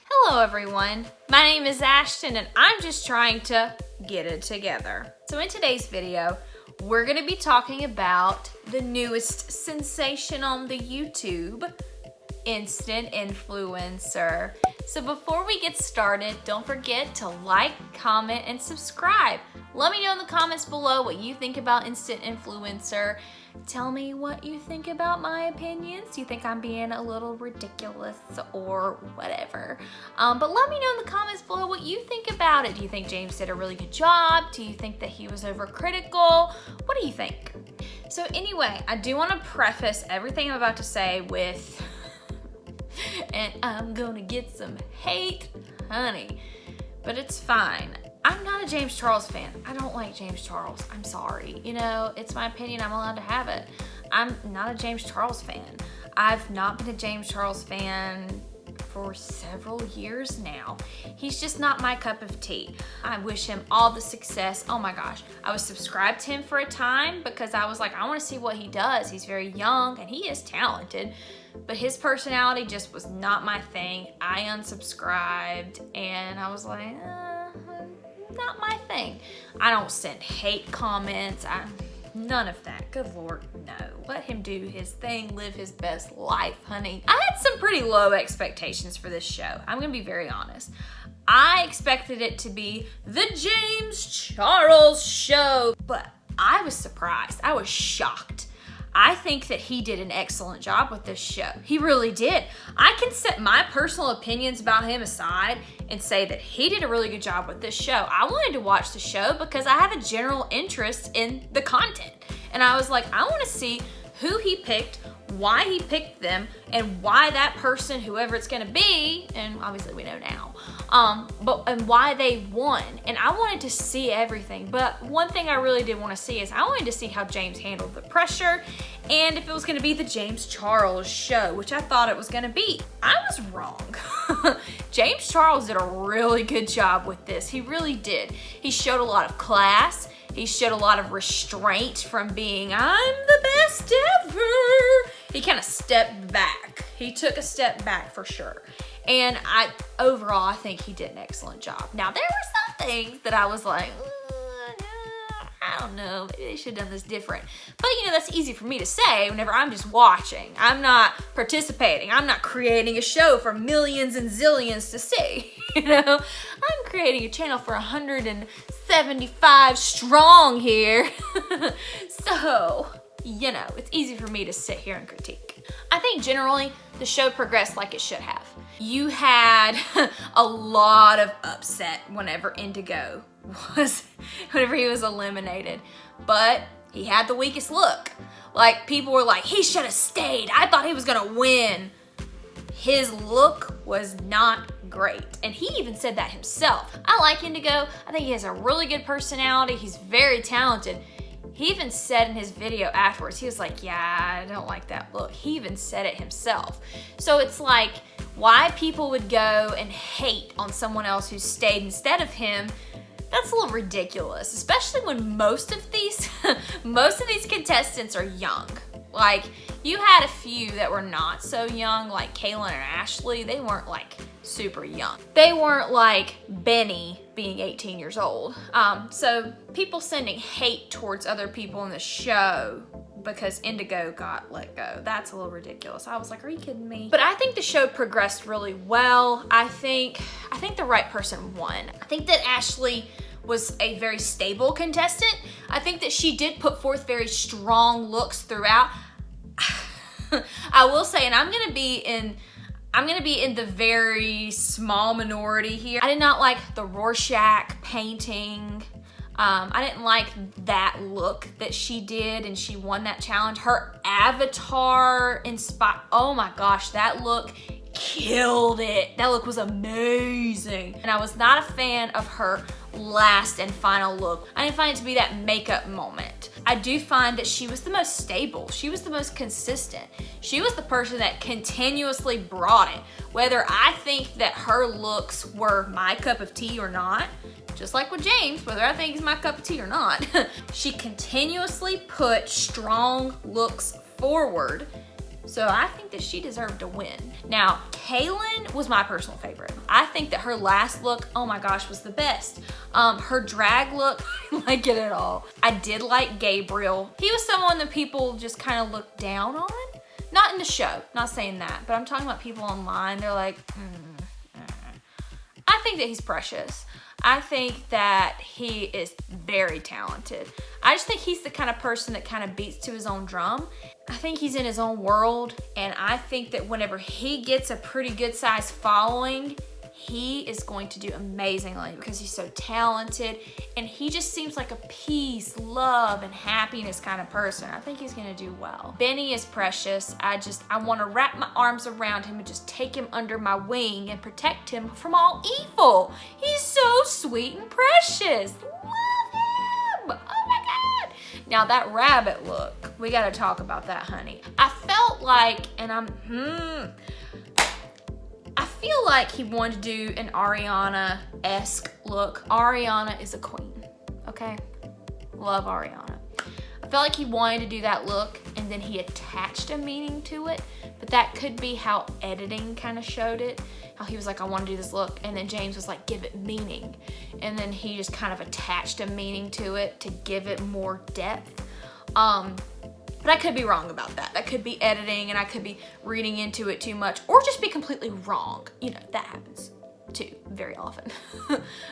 Hello everyone, my name is Ashton and I'm just trying to get it together. So in today's video, we're going to be talking about the newest sensation on the YouTube, instant influencer. So before we get started, don't forget to like, comment, and subscribe. Let me know in the comments below what you think about instant influencer. Tell me what you think about my opinions. Do you think I'm being a little ridiculous or whatever? But let me know in the comments below what you think about it. Do you think James did a really good job? Do you think that he was overcritical? What do you think? So anyway, I do want to preface everything I'm about to say with, and I'm gonna get some hate, honey, but it's fine. I'm not a James Charles fan. I don't like James Charles. I'm sorry. You know, it's my opinion. I'm allowed to have it. I'm not a James Charles fan. I've not been a James Charles fan for several years now. He's just not my cup of tea. I wish him all the success. Oh my gosh. I was subscribed to him for a time because I was like, I want to see what he does. He's very young and he is talented, but his personality just was not my thing. I unsubscribed and I was like, not my thing. I don't send hate comments. None of that. Good Lord, no. Let him do his thing, live his best life, honey. I had some pretty low expectations for this show. I'm gonna be very honest. I expected it to be the James Charles show, but I was surprised. I was shocked. I think that he did an excellent job with this show. He really did. I can set my personal opinions about him aside and say that he did a really good job with this show. I wanted to watch the show because I have a general interest in the content. And I was like, I want to see who he picked, why he picked them, and why that person, whoever it's gonna be, and obviously we know now, and why they won. And I wanted to see everything, but one thing I really did want to see is I wanted to see how James handled the pressure and if it was gonna be the James Charles show, which I thought it was gonna be. I was wrong. James Charles did a really good job with this. He really did. He showed a lot of class. He showed a lot of restraint from being, I'm the best ever. He kind of stepped back. He took a step back for sure. And overall, I think he did an excellent job. Now, there were some things that I was like, I don't know, maybe they should have done this different. But you know, that's easy for me to say whenever I'm just watching. I'm not participating. I'm not creating a show for millions and zillions to see. You know, I'm creating a channel for 175 strong here. So, you know, it's easy for me to sit here and critique. I think generally the show progressed like it should have. You had a lot of upset whenever whenever he was eliminated, but he had the weakest look. Like, people were like, he should have stayed. I thought he was gonna win. His look was not great, and he even said that himself. I like Indigo. I think he has a really good personality. He's very talented. He even said in his video afterwards, he was like, yeah, I don't like that look. He even said it himself. So it's like, why people would go and hate on someone else who stayed instead of him, that's a little ridiculous, especially when most of these contestants are young. Like, you had a few that were not so young, like Kaylin and Ashley. They weren't like super young. They weren't like Benny being 18 years old. So people sending hate towards other people in the show because Indigo got let go, that's a little ridiculous. I was like, are you kidding me? But I think the show progressed really well. I think the right person won. I think that Ashley was a very stable contestant. I think that she did put forth very strong looks throughout. I will say, and I'm gonna be in the very small minority here. I did not like the Rorschach painting. I didn't like that look that she did, and she won that challenge. Her avatar oh my gosh, that look killed it. That look was amazing. And I was not a fan of her last and final look. I didn't find it to be that makeup moment. I do find that she was the most stable. She was the most consistent. She was the person that continuously brought it. Whether I think that her looks were my cup of tea or not, just like with James, whether I think he's my cup of tea or not, she continuously put strong looks forward So I think that she deserved to win. Now, Kaylin was my personal favorite. I think that her last look, oh my gosh, was the best. Her drag look, I didn't like it at all. I did like Gabriel. He was someone that people just kind of looked down on. Not in the show, not saying that, but I'm talking about people online. They're like, I think that he's precious. I think that he is very talented. I just think he's the kind of person that kind of beats to his own drum. I think he's in his own world, and I think that whenever he gets a pretty good sized following, he is going to do amazingly because he's so talented, and he just seems like a peace, love, and happiness kind of person. I think he's gonna do well. Benny is precious. I want to wrap my arms around him and just take him under my wing and protect him from all evil. He's so sweet and precious. Love him. Oh my God. Now that rabbit look, we gotta talk about that, honey. I felt like, and I feel like he wanted to do an Ariana-esque look. Ariana is a queen, okay? Love Ariana. I felt like he wanted to do that look and then he attached a meaning to it, but that could be how editing kind of showed it. How he was like, I want to do this look, and then James was like, give it meaning. And then he just kind of attached a meaning to it to give it more depth. But I could be wrong about that. That could be editing and I could be reading into it too much or just be completely wrong. You know, that happens too very often.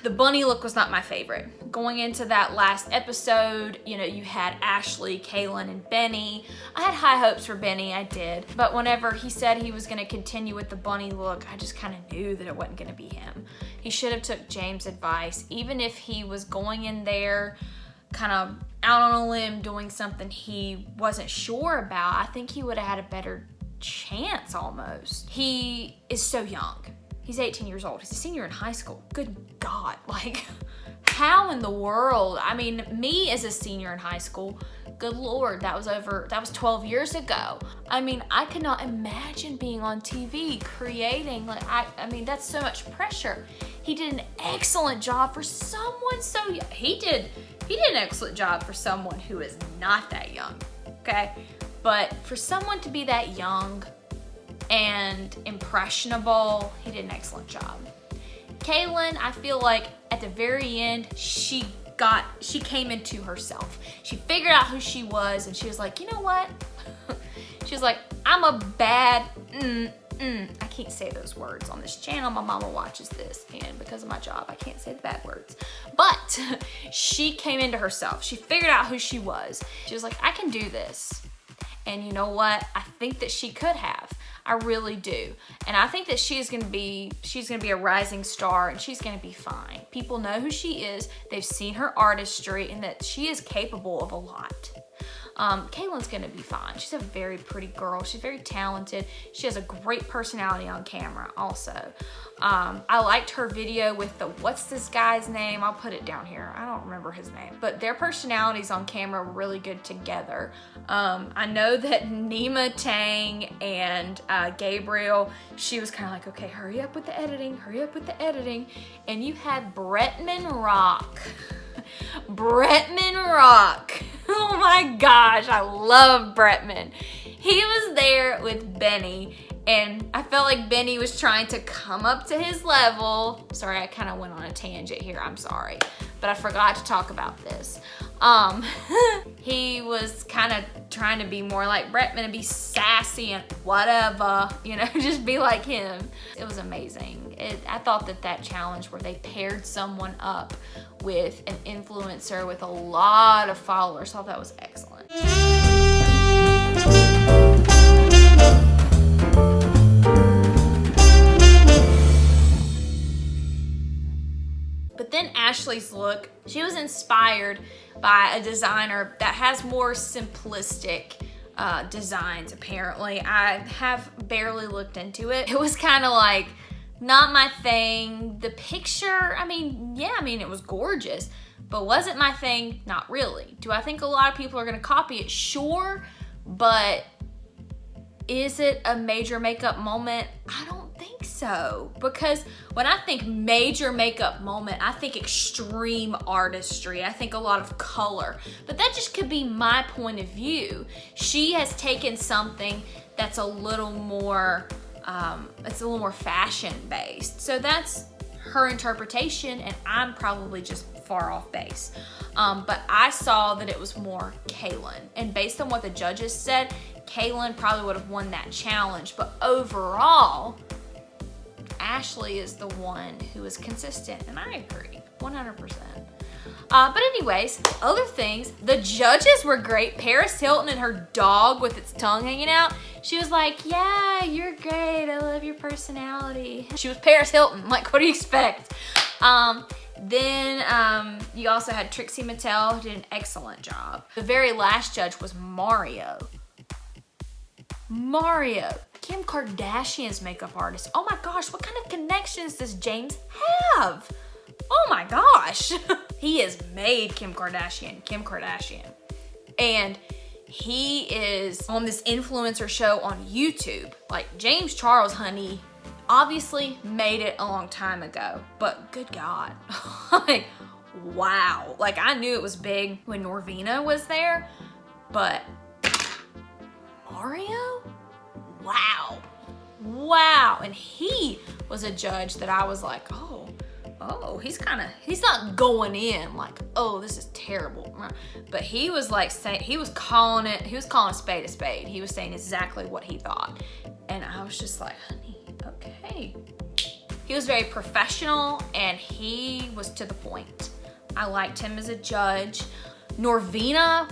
The bunny look was not my favorite. Going into that last episode, you know, you had Ashley, Kaylin, and Benny. I had high hopes for Benny, I did. But whenever he said he was gonna continue with the bunny look, I just kind of knew that it wasn't gonna be him. He should have took James' advice, even if he was going in there kind of out on a limb doing something he wasn't sure about. I think he would have had a better chance almost. He is so young. He's 18 years old. He's a senior in high school. Good God, like how in the world? I mean, me as a senior in high school, good Lord, that was 12 years ago. I mean, I could not imagine being on TV creating, like, I mean, that's so much pressure. He did an excellent job for someone so young. He did an excellent job for someone who is not that young, okay? But for someone to be that young and impressionable, he did an excellent job. Kaylin, I feel like at the very end, she came into herself. She figured out who she was and she was like, you know what? She was like, I'm a bad, I can't say those words on this channel. My mama watches this and because of my job, I can't say the bad words. But she came into herself. She figured out who she was. She was like, I can do this. And you know what? I think that she could have. I really do. And I think that she's gonna be a rising star and she's gonna be fine. People know who she is. They've seen her artistry and that she is capable of a lot. Kaylin's gonna be fine. She's a very pretty girl. She's very talented. She has a great personality on camera also. I liked her video with the, what's this guy's name? I'll put it down here. I don't remember his name, but their personalities on camera were really good together. I know that Nima Tang and Gabriel, she was kind of like, okay, hurry up with the editing, hurry up with the editing. And you had Bretman Rock. Bretman Rock. Oh my gosh, I love Bretman. He was there with Benny and I felt like Benny was trying to come up to his level. Sorry, I kind of went on a tangent here, I'm sorry. But I forgot to talk about this. He was kind of trying to be more like Bretman and be sassy and whatever, you know, just be like him. It was amazing. I thought that challenge where they paired someone up with an influencer with a lot of followers, I thought that was excellent. But then Ashley's look, she was inspired by a designer that has more simplistic designs apparently. I have barely looked into it. It was kind of like, not my thing. The picture, I mean, yeah, I mean, it was gorgeous, but was it my thing? Not really. Do I think a lot of people are gonna copy it? Sure, but is it a major makeup moment? I don't think so, because when I think major makeup moment, I think extreme artistry. I think a lot of color, but that just could be my point of view. She has taken something that's a little more, it's a little more fashion based. So that's her interpretation, and I'm probably just far off base. But I saw that it was more Kaylin, and based on what the judges said, Kaylin probably would have won that challenge. But overall, Ashley is the one who is consistent, and I agree 100%. But anyways, other things, the judges were great. Paris Hilton and her dog with its tongue hanging out. She was like, yeah, you're great. I love your personality. She was Paris Hilton. Like, what do you expect? Then you also had Trixie Mattel, who did an excellent job. The very last judge was Mario. Kim Kardashian's makeup artist. Oh my gosh, what kind of connections does James have? Oh my gosh. He has made Kim Kardashian. And he is on this influencer show on YouTube. Like, James Charles, honey, obviously made it a long time ago, but good God. Like, wow. Like, I knew it was big when Norvina was there, but Mario? Wow. And he was a judge that I was like, oh, he's not going in like, oh, this is terrible. But he was like saying, he was calling a spade a spade. He was saying exactly what he thought. And I was just like, honey, okay. He was very professional and he was to the point. I liked him as a judge. Norvina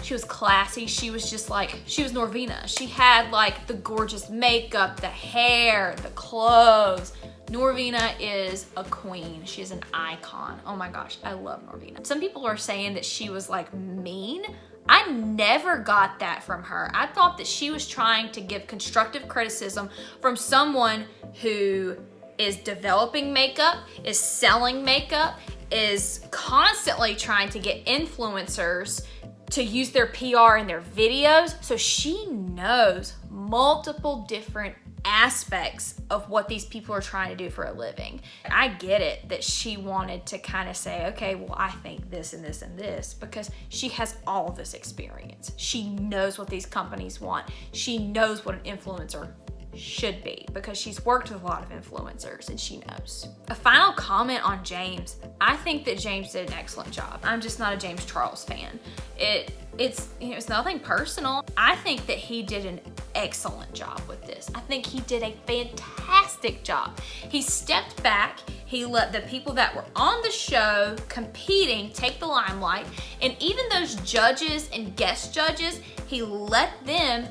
she was classy. She was just like, she was Norvina. She had like the gorgeous makeup, the hair, the clothes. Norvina is a queen. She is an icon. Oh my gosh, I love Norvina. Some people are saying that she was like mean. I never got that from her. I thought that she was trying to give constructive criticism from someone who is developing makeup, is selling makeup, is constantly trying to get influencers to use their PR in their videos. So she knows multiple different aspects of what these people are trying to do for a living. I get it that she wanted to kind of say, okay, well, I think this and this and this, because she has all of this experience. She knows what these companies want. She knows what an influencer should be, because she's worked with a lot of influencers and she knows. A final comment on James. I think that James did an excellent job. I'm just not a James Charles fan. It's nothing personal. I think that he did an excellent job with this. I think he did a fantastic job. He stepped back. He let the people that were on the show competing take the limelight, and even those judges and guest judges, he let them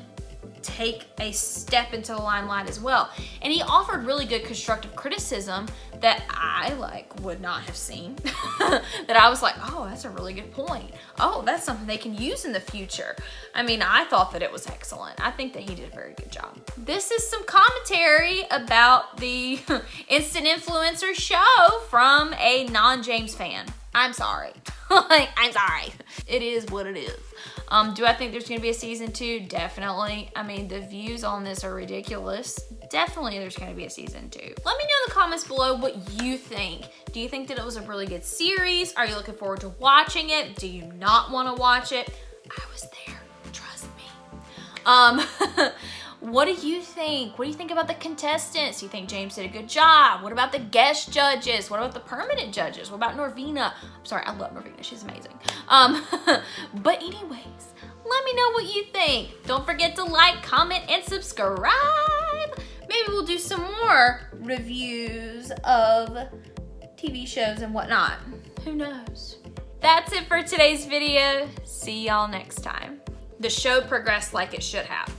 take a step into the limelight as well. And he offered really good constructive criticism that I would not have seen. That I was like, oh, that's a really good point. Oh, that's something they can use in the future. I mean, I thought that it was excellent. I think that he did a very good job. This is some commentary about the Instant Influencer show from a non-James fan. I'm sorry. I'm sorry. It is what it is. Do I think there's gonna be a season 2? Definitely. I mean, the views on this are ridiculous. Definitely there's gonna be a season 2. Let me know in the comments below what you think. Do you think that it was a really good series? Are you looking forward to watching it? Do you not wanna watch it? I was there, trust me. What do you think? What do you think about the contestants? Do you think James did a good job? What about the guest judges? What about the permanent judges? What about Norvina? I'm sorry, I love Norvina. She's amazing. But anyways, let me know what you think. Don't forget to like, comment, and subscribe. Maybe we'll do some more reviews of TV shows and whatnot. Who knows? That's it for today's video. See y'all next time. The show progressed like it should have.